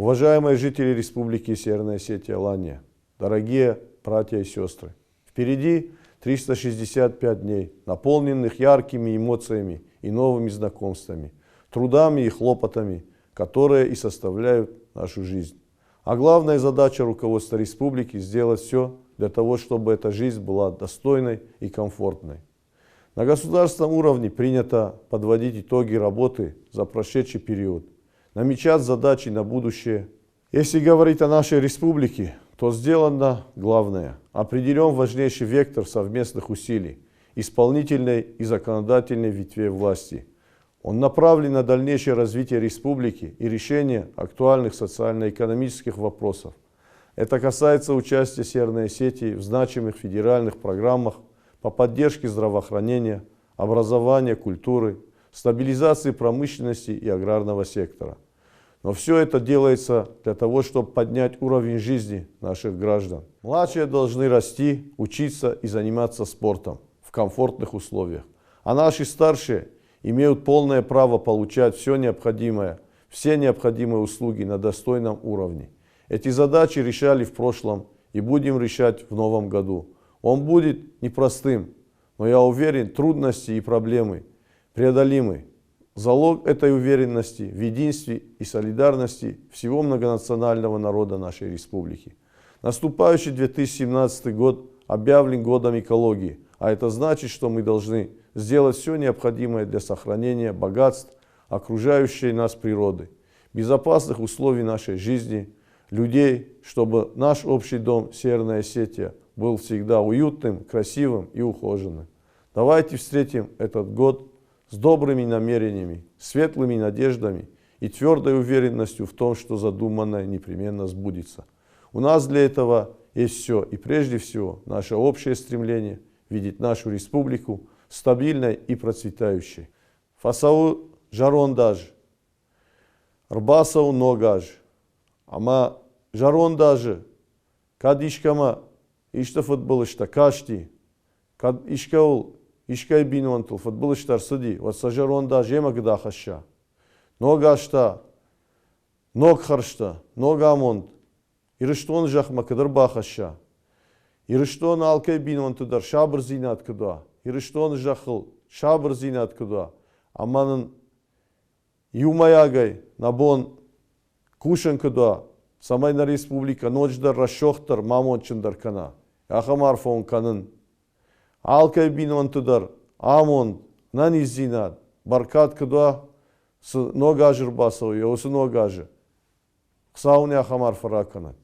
Уважаемые жители Республики Северная Осетия, Алания, дорогие братья и сестры, впереди 365 дней, наполненных яркими эмоциями и новыми знакомствами, трудами и хлопотами, которые и составляют нашу жизнь. А главная задача руководства республики – сделать все для того, чтобы эта жизнь была достойной и комфортной. На государственном уровне принято подводить итоги работы за прошедший период, намечать задачи на будущее. Если говорить о нашей республике, то сделано главное. Определен важнейший вектор совместных усилий исполнительной и законодательной ветвей власти. Он направлен на дальнейшее развитие республики и решение актуальных социально-экономических вопросов. Это касается участия Северной Осетии в значимых федеральных программах по поддержке здравоохранения, образования, культуры, стабилизации промышленности и аграрного сектора. Но все это делается для того, чтобы поднять уровень жизни наших граждан. Младшие должны расти, учиться и заниматься спортом в комфортных условиях. А наши старшие имеют полное право получать все необходимые услуги на достойном уровне. Эти задачи решали в прошлом и будем решать в новом году. Он будет непростым, но я уверен, трудности и проблемы преодолимы. Залог этой уверенности в единстве и солидарности всего многонационального народа нашей республики. Наступающий 2017 год объявлен годом экологии, а это значит, что мы должны сделать все необходимое для сохранения богатств окружающей нас природы, безопасных условий нашей жизни, людей, чтобы наш общий дом Северная Осетия был всегда уютным, красивым и ухоженным. Давайте встретим этот год с добрыми намерениями, светлыми надеждами и твердой уверенностью в том, что задуманное непременно сбудется. У нас для этого есть все, и прежде всего наше общее стремление видеть нашу республику стабильной и процветающей. Фасау жарондаж, рбасау ногаж, ама жарондажы, кадишкама ишта футболышта кашти, кад ишкаул ишкай бинуантул футболыштар сыди, вот сажарондаж ема гдахаща, ногашта, ногхаршта, ногамонд, ирыштон жахма кадырбахаща, ирыштон алкай бинуантудар шабр зинат кыда, ирыштон жахыл шабр зинат кыда, аманын юмаягай набон кушен кыда, самайна республика ночдар расшохтар мамончындар кана, ахамарфон канын, алкай бинуантудар амонд нани зинат, баркат кыда с ногажыр басау, яусы ногажы, ксауне ахамарфара канат.